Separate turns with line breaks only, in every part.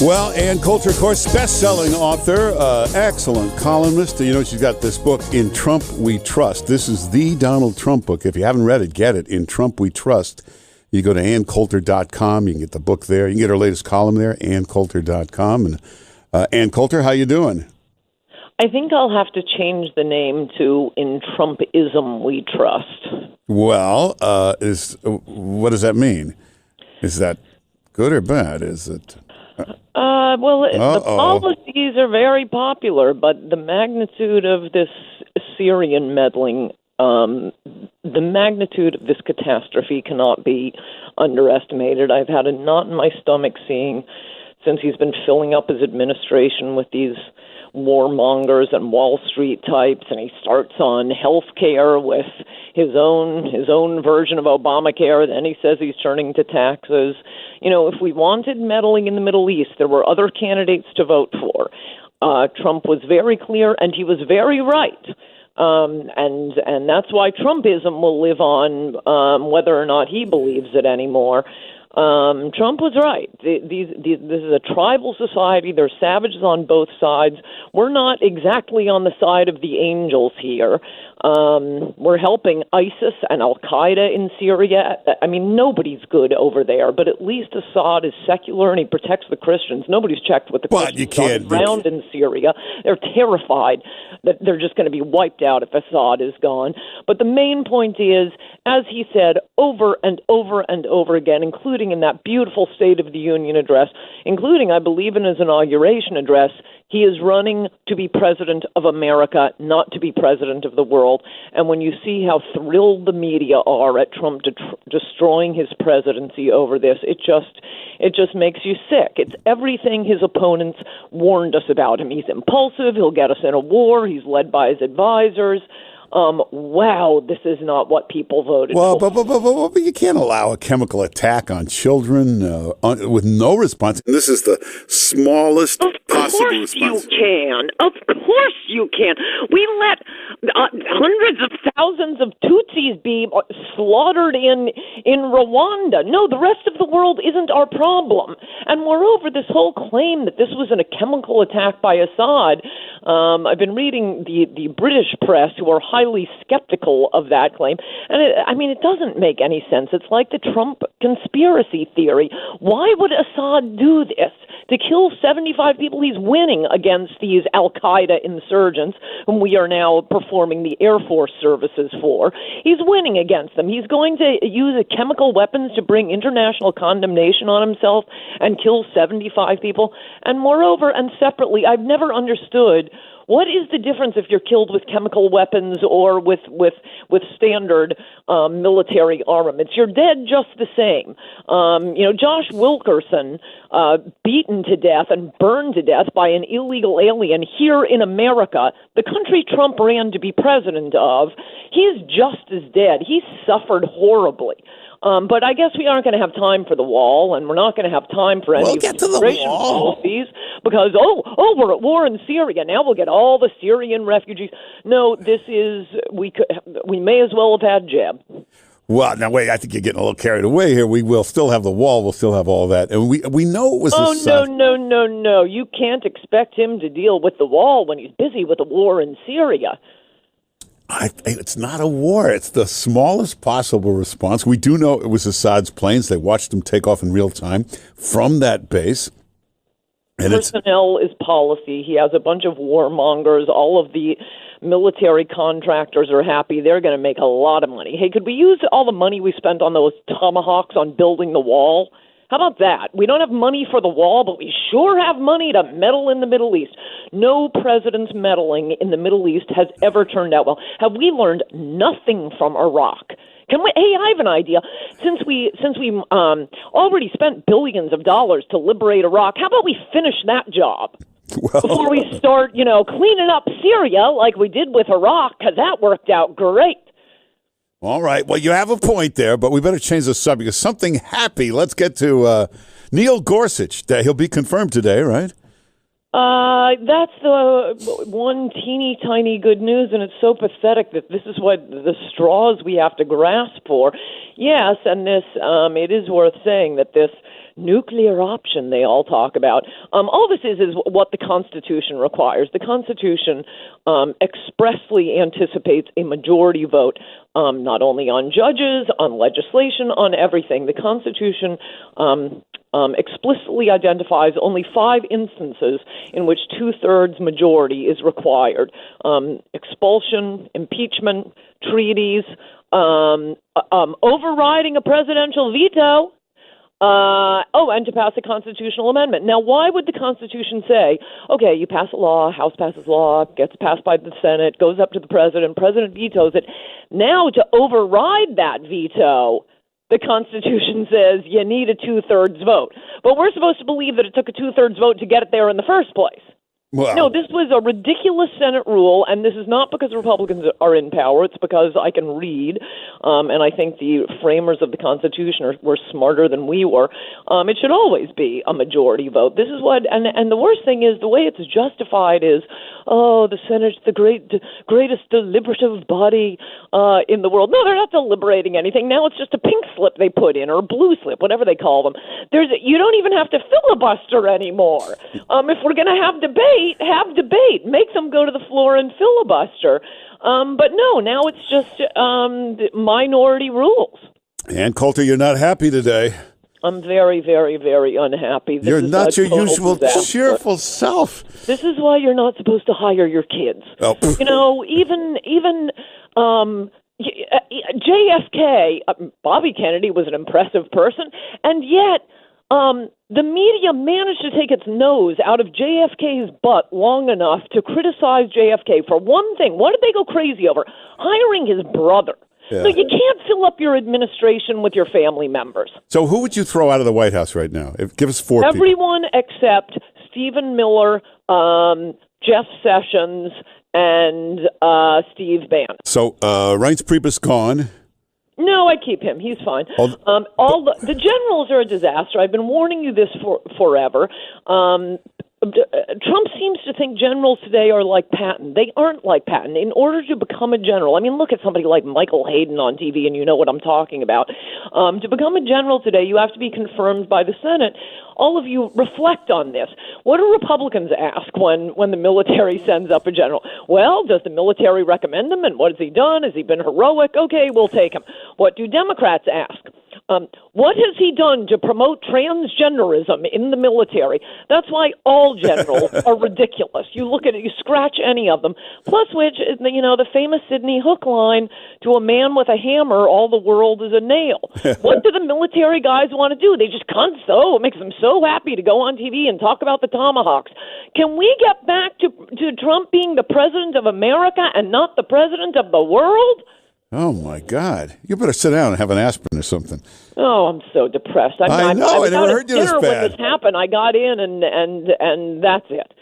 Well, Ann Coulter, of course, best-selling author, excellent columnist. You know, she's got this book, In Trump We Trust. This is the Donald Trump book. If you haven't read it, get it. In Trump We Trust. You go to anncoulter.com. You can get the book there. You can get her latest column there, anncoulter.com. And Ann Coulter, how you doing?
I think I'll have to change the name to In Trumpism We Trust.
Well, what does that mean? Is that good or bad? Is it...
the policies are very popular, but the magnitude of this Syrian meddling, the magnitude of this catastrophe cannot be underestimated. I've had a knot in my stomach seeing, since he's been filling up his administration with these warmongers and Wall Street types, and he starts on health care with his own version of Obamacare. Then he says he's turning to taxes. You know, if we wanted meddling in the Middle East, there were other candidates to vote for. Trump was very clear, and he was very right. And that's why Trumpism will live on, whether or not he believes it anymore. Trump was right. This is a tribal society. There's savages on both sides. We're not exactly on the side of the angels here. We're helping ISIS and Al-Qaeda in Syria. I mean, nobody's good over there, but at least Assad is secular and he protects the Christians. Nobody's checked with the Christians on the ground in Syria. They're terrified that they're just going to be wiped out if Assad is gone. But the main point is, as he said over and over and over again, including in that beautiful State of the Union address, including, I believe, in his inauguration address, he is running to be president of America, not to be president of the world. And when you see how thrilled the media are at Trump destroying his presidency over this, it just makes you sick. It's everything his opponents warned us about him. He's impulsive. He'll get us in a war. He's led by his advisors. Wow, this is not what people voted for.
But you can't allow a chemical attack on children with no response. This is the smallest possible response.
Of course you can. Of course you can. We let hundreds of thousands of Tutsis be slaughtered in Rwanda. No, the rest of the world isn't our problem. And moreover, this whole claim that this was a chemical attack by Assad, I've been reading the British press, who are highly skeptical of that claim. And it doesn't make any sense. It's like the Trump conspiracy theory. Why would Assad do this? To kill 75 people? He's winning against these Al-Qaeda insurgents, whom we are now performing the Air Force services for. He's winning against them. He's going to use chemical weapons to bring international condemnation on himself and kill 75 people. And moreover, and separately, I've never understood, what is the difference if you're killed with chemical weapons or with standard military armaments? You're dead just the same. Josh Wilkerson, beaten to death and burned to death by an illegal alien here in America, the country Trump ran to be president of, he's just as dead. He suffered horribly. But I guess we aren't going to have time for the wall, and we're not going to have time for any immigration policies because, we're at war in Syria. Now we'll get all the Syrian refugees. No, we may as well have had Jeb.
Well, now wait, I think you're getting a little carried away here. We will still have the wall. We'll still have all that. And we know it was
no. You can't expect him to deal with the wall when he's busy with the war in Syria.
It's not a war. It's the smallest possible response. We do know it was Assad's planes. They watched them take off in real time from that base. And
personnel is policy. He has a bunch of warmongers. All of the military contractors are happy. They're going to make a lot of money. Hey, could we use all the money we spent on those tomahawks on building the wall? How about that? We don't have money for the wall, but we sure have money to meddle in the Middle East. No president's meddling in the Middle East has ever turned out well. Have we learned nothing from Iraq? Hey, I have an idea. Since we already spent billions of dollars to liberate Iraq, how about we finish that job before we start, cleaning up Syria like we did with Iraq? Because that worked out great.
All right. Well, you have a point there, but we better change the subject. Something happy. Let's get to Neil Gorsuch. He'll be confirmed today, right?
That's the one teeny tiny good news, and it's so pathetic that this is what the straws we have to grasp for. Yes, and this it is worth saying that this nuclear option they all talk about. All this is what the Constitution requires. The Constitution expressly anticipates a majority vote, not only on judges, on legislation, on everything. The Constitution explicitly identifies only 5 instances in which 2/3 majority is required. Expulsion, impeachment, treaties, overriding a presidential veto, and to pass a constitutional amendment. Now, why would the Constitution say, okay, you pass a law, House passes law, gets passed by the Senate, goes up to the president vetoes it. Now, to override that veto, the Constitution says you need a 2/3 vote. But we're supposed to believe that it took a 2/3 vote to get it there in the first place.
Wow.
No, this was a ridiculous Senate rule, and this is not because Republicans are in power. It's because I can read, and I think the framers of the Constitution were smarter than we were. It should always be a majority vote. This is what, and the worst thing is the way it's justified is, the Senate's the greatest deliberative body in the world. No, they're not deliberating anything. Now it's just a pink slip they put in, or a blue slip, whatever they call them. You don't even have to filibuster anymore. If we're going to have debate, make them go to the floor and filibuster. But no, now it's just minority rules.
And Coulter, you're not happy today.
I'm very, very, very unhappy.
You're not your usual cheerful self.
This is why you're not supposed to hire your kids.
Oh.
Even JFK, Bobby Kennedy was an impressive person, and yet the media managed to take its nose out of JFK's butt long enough to criticize JFK for one thing. What did they go crazy over? Hiring his brother. Yeah. So you can't fill up your administration with your family members.
So who would you throw out of the White House right now? Give us 4 people.
Everyone except Stephen Miller, Jeff Sessions, and Steve Bannon.
So Reince Priebus gone.
No, I keep him. He's fine. The generals are a disaster. I've been warning you this forever. Trump seems to think generals today are like Patton. They aren't like Patton. In order to become a general, I mean, look at somebody like Michael Hayden on TV, and you know what I'm talking about. To become a general today, you have to be confirmed by the Senate. All of you reflect on this. What do Republicans ask when the military sends up a general? Well, does the military recommend him, and what has he done? Has he been heroic? Okay, we'll take him. What do Democrats ask? What has he done to promote transgenderism in the military? That's why all generals are ridiculous. You look at it, you scratch any of them. Plus which, the famous Sidney Hook line, to a man with a hammer, all the world is a nail. What do the military guys want to do? They just it makes them so happy to go on TV and talk about the tomahawks. Can we get back to Trump being the president of America and not the president of the world?
Oh, my God. You better sit down and have an aspirin or something.
Oh, I'm so depressed.
I know. I never heard you this bad.
When this happened, I got in, and that's it.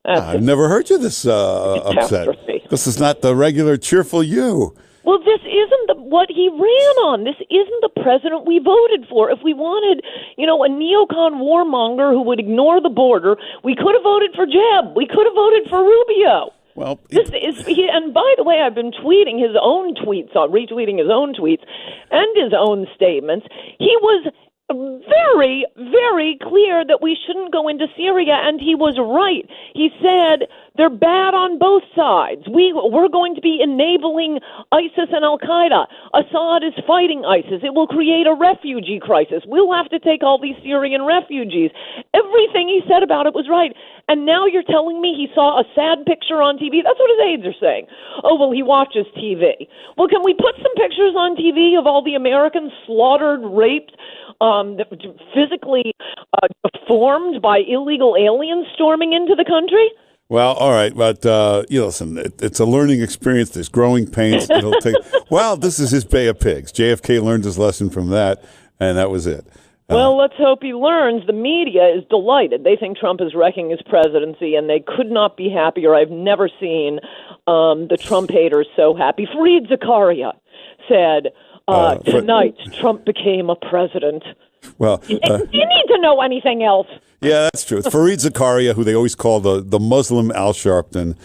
I've never heard you this upset. This is not the regular cheerful you.
Well, this isn't what he ran on. This isn't the president we voted for. If we wanted, a neocon warmonger who would ignore the border, we could have voted for Jeb. We could have voted for Rubio.
Well,
and by the way, I've been retweeting his own tweets and his own statements. He was very, very clear that we shouldn't go into Syria, and he was right. He said they're bad on both sides. We're going to be enabling ISIS and Al-Qaeda. Assad is fighting ISIS. It will create a refugee crisis. We'll have to take all these Syrian refugees. Everything he said about it was right. And now you're telling me he saw a sad picture on TV? That's what his aides are saying. Oh, well, he watches TV. Well, can we put some pictures on TV of all the Americans slaughtered, raped, physically deformed by illegal aliens storming into the country?
Well, all right, but listen, it's a learning experience. There's growing pains. It'll take. Well, this is his Bay of Pigs. JFK learned his lesson from that, and that was it.
Well, let's hope he learns. The media is delighted. They think Trump is wrecking his presidency, and they could not be happier. I've never seen the Trump haters so happy. Fareed Zakaria said, tonight Trump became a president.
Well,
do you need to know anything else?
yeah, that's true. Fareed Zakaria, who they always call the Muslim Al Sharpton,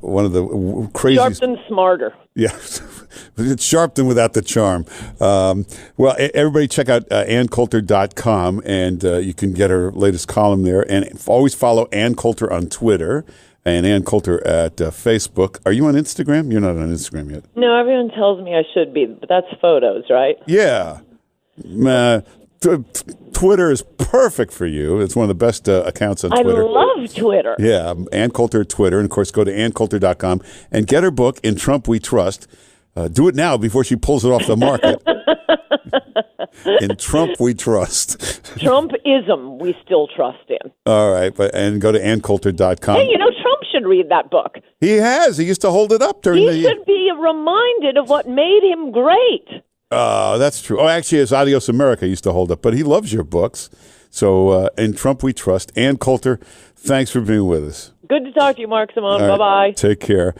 one of the crazy.
Sharpton smarter.
Yeah, it's Sharpton without the charm. Well, everybody check out AnnCoulter.com, and you can get her latest column there. And always follow Ann Coulter on Twitter and Ann Coulter at Facebook. Are you on Instagram? You're not on Instagram yet.
No, everyone tells me I should be, but that's photos, right?
Yeah. Twitter is perfect for you. It's one of the best accounts on Twitter.
I love Twitter.
Yeah, Ann Coulter Twitter. And, of course, go to AnnCoulter.com and get her book, In Trump We Trust. Do it now before she pulls it off the market. In Trump We Trust.
Trumpism we still trust in.
All right, and go to AnnCoulter.com.
Hey, Trump should read that book.
He has. He used to hold it up during
He should be reminded of what made him great.
That's true. Oh, actually, his Adios America used to hold up, but he loves your books. So, In Trump We Trust. Ann Coulter, thanks for being with us.
Good to talk to you, Mark Simone.
All right,
bye-bye.
Take care.